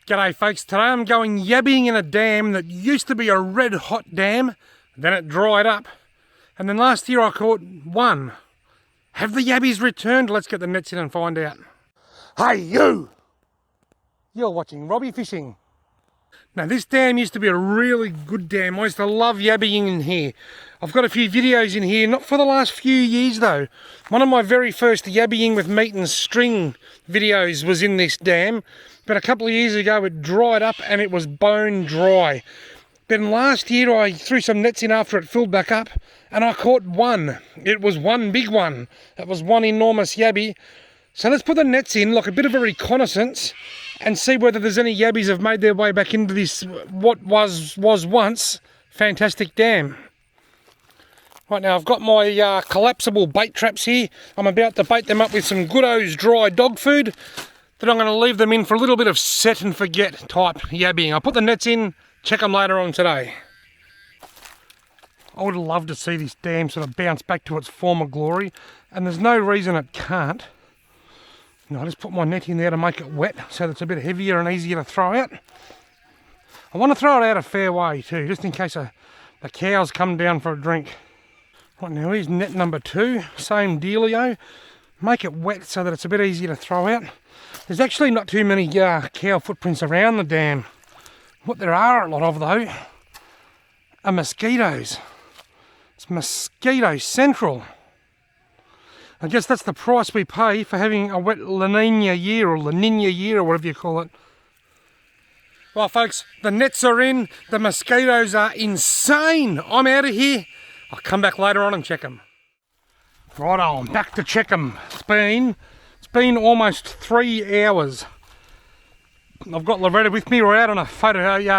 G'day folks, today I'm going yabbying in a dam that used to be a red hot dam, then it dried up, and then last year I caught one. Have the yabbies returned? Let's get the nets in and find out. Hey you! You're watching Robbie Fishing. Now this dam used to be a really good dam. I used to love yabbying in here. I've got a few videos in here, not for the last few years though. One of my very first yabbying with meat and string videos was in this dam. But a couple of years ago it dried up and it was bone dry. Then last year I threw some nets in after it filled back up and I caught one. It was one big one. It was one enormous yabby. So let's put the nets in like a bit of a reconnaissance and see whether there's any yabbies have made their way back into this what was once fantastic dam. Right now I've got my collapsible bait traps here. I'm about to bait them up with some good O's dry dog food. Then I'm going to leave them in for a little bit of set and forget type yabbying. I'll put the nets in, check them later on today. I would love to see this dam sort of bounce back to its former glory, and there's no reason it can't. I just put my net in there to make it wet so that it's a bit heavier and easier to throw out. I want to throw it out a fair way too, just in case the cows come down for a drink. Right now here's net number 2, same dealio. Make it wet so that it's a bit easier to throw out. There's actually not too many cow footprints around the dam. What there are a lot of though are mosquitoes. It's mosquito central. I guess that's the price we pay for having a wet La Nina year or La Nina year or whatever you call it. Well folks, the nets are in, the mosquitoes are insane. I'm out of here. I'll come back later on and check them. Right on, back to check them. It's been almost 3 hours. I've got Loretta with me. We're out on a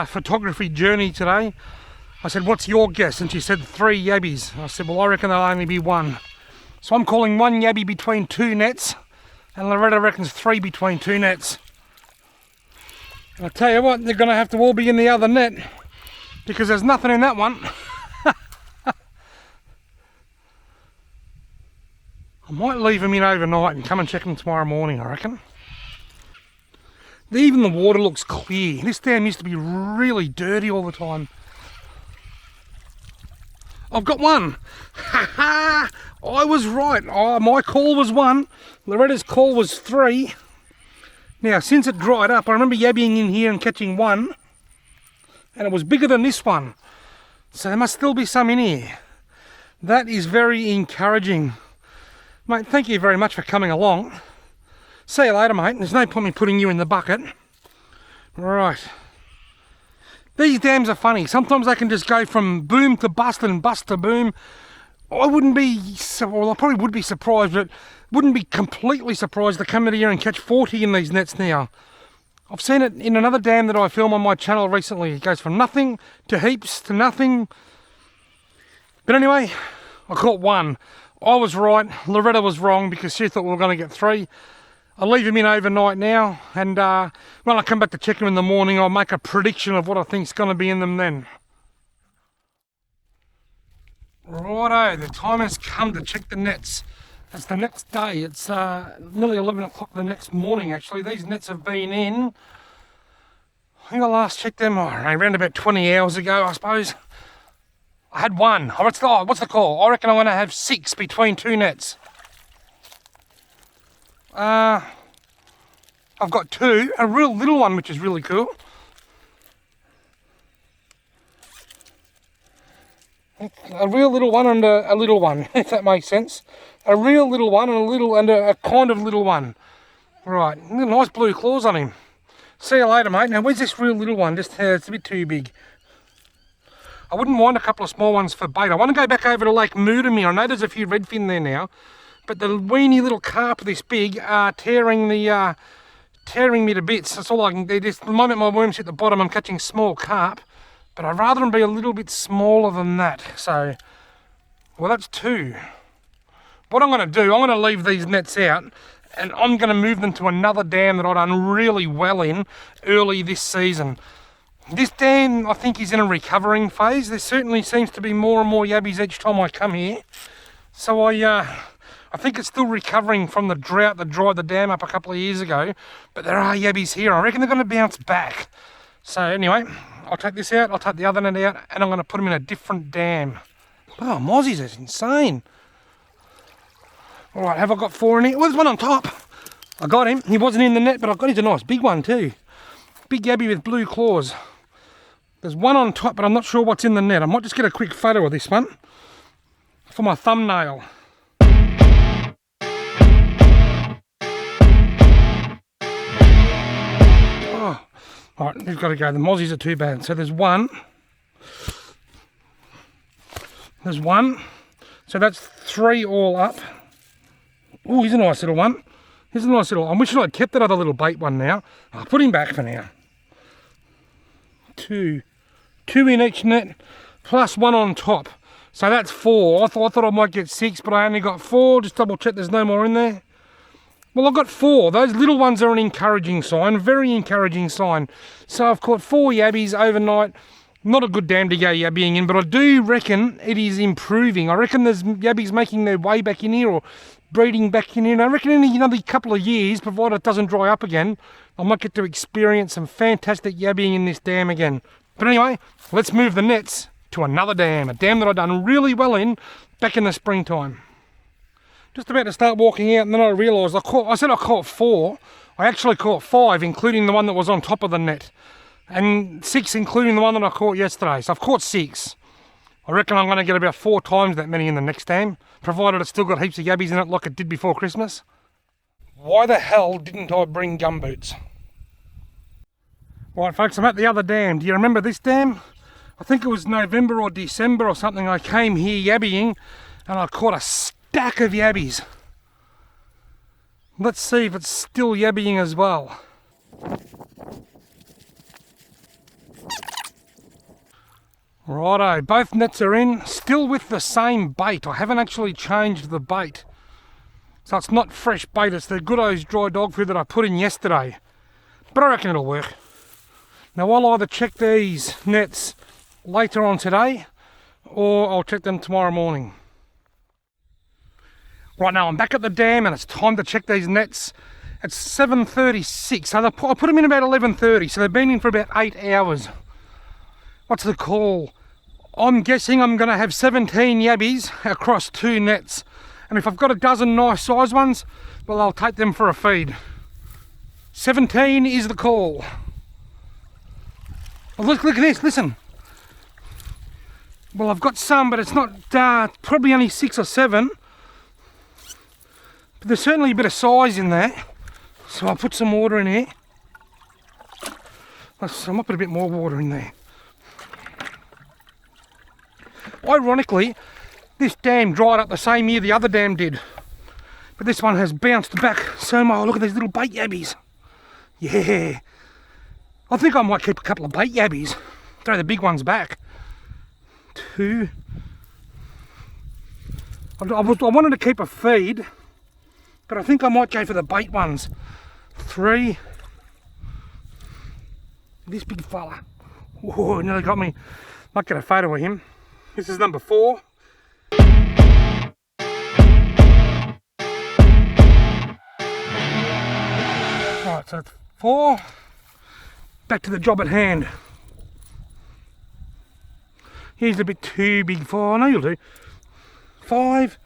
photography journey today. I said, what's your guess? And she said 3 yabbies. I said, well, I reckon there'll only be 1. So I'm calling 1 yabby between 2 nets, and Loretta reckons 3 between 2 nets. And I'll tell you what, they're going to have to all be in the other net, because there's nothing in that one. I might leave them in overnight and come and check them tomorrow morning, I reckon. Even the water looks clear. This dam used to be really dirty all the time. I've got one. Ha ha! I was right. Oh, my call was 1. Loretta's call was 3. Now, since it dried up, I remember yabbying in here and catching 1. And it was bigger than this one. So there must still be some in here. That is very encouraging. Mate, thank you very much for coming along. See you later, mate. There's no point me putting you in the bucket. Right. These dams are funny. Sometimes they can just go from boom to bust and bust to boom. I wouldn't be, well, I probably would be surprised, but wouldn't be completely surprised to come in here and catch 40 in these nets now. I've seen it in another dam that I film on my channel recently. It goes from nothing to heaps to nothing. But anyway, I caught 1. I was right, Loretta was wrong because she thought we were going to get 3. I'll leave him in overnight now, and when I come back to check him in the morning, I'll make a prediction of what I think's going to be in them then. Righto, the time has come to check the nets. It's the next day. It's nearly 11 o'clock the next morning actually. These nets have been in, I think I last checked them around about 20 hours ago, I suppose. I had 1. What's the call? I reckon I'm going to have 6 between 2 nets. I've got 2, a real little one, which is really cool. A real little one and a little one, if that makes sense. A real little one and a kind of little one. Right, nice blue claws on him. See you later, mate. Now, where's this real little one? Just it's a bit too big. I wouldn't mind a couple of small ones for bait. I want to go back over to Lake Moodamere. I know there's a few redfin there now, but the weeny little carp this big are tearing me to bits. That's all I can do. Just the moment my worms hit the bottom, I'm catching small carp, but I'd rather them be a little bit smaller than that. So, well, that's 2. What I'm going to do, I'm going to leave these nets out, and I'm going to move them to another dam that I've done really well in early this season. This dam, I think, is in a recovering phase. There certainly seems to be more and more yabbies each time I come here. So I I think it's still recovering from the drought that dried the dam up a couple of years ago, but there are yabbies here. I reckon they're going to bounce back. So anyway, I'll take this out, I'll take the other net out, and I'm going to put them in a different dam. Oh, mozzies, that's insane. All right, have I got 4 in here? Well, there's one on top. I got him. He wasn't in the net, but I got him. A nice big one too. Big yabby with blue claws. There's one on top, but I'm not sure what's in the net. I might just get a quick photo of this one for my thumbnail. Oh, all right, we've got to go. The mozzies are too bad. So there's one. There's one. So that's 3 all up. Oh, he's a nice little one. Here's a nice little. I'm wishing I'd kept that other little bait one now. I'll put him back for now. 2 in each net, plus 1 on top. So that's 4. I thought I might get 6, but I only got 4. Just double check there's no more in there. Well, I've got 4. Those little ones are an encouraging sign, very encouraging sign. So I've caught 4 yabbies overnight. Not a good dam to go yabbying in, but I do reckon it is improving. I reckon there's yabbies making their way back in here, or breeding back in here. And I reckon in another couple of years, provided it doesn't dry up again, I might get to experience some fantastic yabbying in this dam again. But anyway, let's move the nets to another dam, a dam that I've done really well in back in the springtime. Just about to start walking out, and then I realised I said I caught 4. I actually caught 5, including the one that was on top of the net, and 6 including the one that I caught yesterday. So I've caught 6. I reckon I'm going to get about 4 times that many in the next dam, provided it's still got heaps of yabbies in it like it did before Christmas. Why the hell didn't I bring gumboots? Right folks, I'm at the other dam. Do you remember this dam? I think it was November or December or something. I came here yabbying and I caught a stack of yabbies. Let's see if it's still yabbying as well. Righto, both nets are in, still with the same bait. I haven't actually changed the bait. So it's not fresh bait, it's the good old dry dog food that I put in yesterday. But I reckon it'll work. Now I'll either check these nets later on today, or I'll check them tomorrow morning. Right now I'm back at the dam and it's time to check these nets. It's 7:36, so I put them in about 11:30, so they've been in for about 8 hours. What's the call? I'm guessing I'm going to have 17 yabbies across 2 nets. And if I've got a dozen nice size ones, well, I'll take them for a feed. 17 is the call. Well, look at this, listen. Well, I've got some, but it's not, probably only 6 or 7. But there's certainly a bit of size in there. So I'll put some water in here. I might put a bit more water in there. Ironically, this dam dried up the same year the other dam did. But this one has bounced back so much. Look at these little bait yabbies. Yeah. I think I might keep a couple of bait yabbies. Throw the big ones back. 2. I wanted to keep a feed, but I think I might go for the bait ones. 3. This big fella. Whoa, nearly got me. Might get a photo of him. This is number 4. Right, so it's 4. Back to the job at hand. He's a bit too big for, I know you'll do. 5,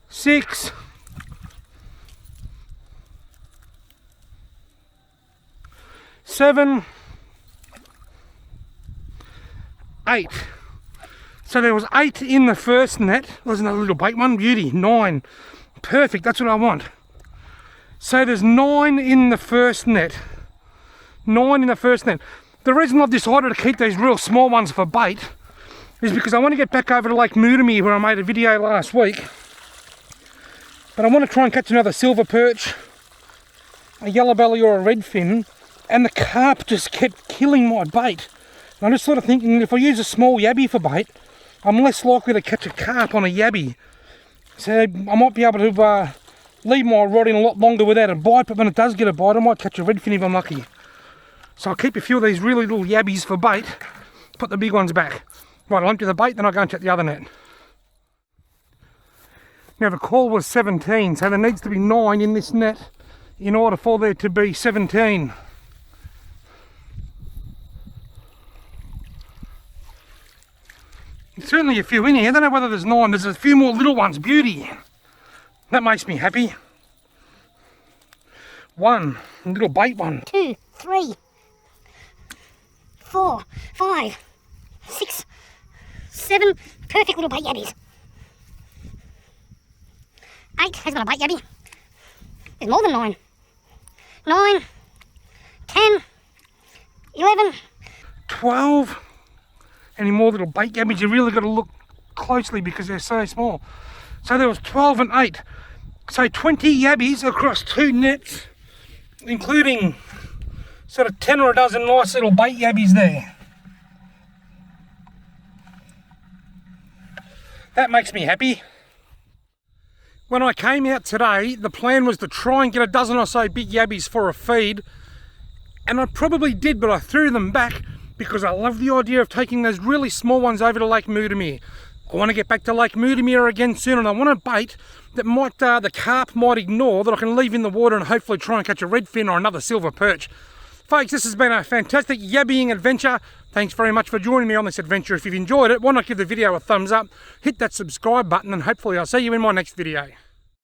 6. 7, 8. So there was 8 in the first net. There's another little bait one. Beauty. 9. Perfect. That's what I want. So there's 9 in the first net. 9 in the first net. The reason I've decided to keep these real small ones for bait is because I want to get back over to Lake Moodamere where I made a video last week. But I want to try and catch another silver perch, a yellow belly or a redfin, and the carp just kept killing my bait. And I'm just sort of thinking if I use a small yabby for bait, I'm less likely to catch a carp on a yabby. So I might be able to leave my rod in a lot longer without a bite, but when it does get a bite I might catch a redfin if I'm lucky. So I'll keep a few of these really little yabbies for bait, put the big ones back. Right, I'll empty the bait, then I'll go and check the other net. Now the call was 17, so there needs to be 9 in this net in order for there to be 17. There's certainly a few in here. I don't know whether there's 9. There's a few more little ones. Beauty. That makes me happy. 1, a little bait one. 2, 3, 4, 5, 6, 7. Perfect little bait yabbies. 8 has got a bait yabby. There's more than 9. 9, 10, 11. 12. Any more little bait yabbies? You really got to look closely because they're so small. So there was 12 and 8. So 20 yabbies across 2 nets, including sort of 10 or a dozen nice little bait yabbies there. That makes me happy. When I came out today, the plan was to try and get a dozen or so big yabbies for a feed, and I probably did, but I threw them back because I love the idea of taking those really small ones over to Lake Moodamere. I want to get back to Lake Moodamere again soon, and I want a bait that might the carp might ignore, that I can leave in the water and hopefully try and catch a redfin or another silver perch. Folks, this has been a fantastic yabbying adventure. Thanks very much for joining me on this adventure. If you've enjoyed it, why not give the video a thumbs up, hit that subscribe button, and hopefully I'll see you in my next video.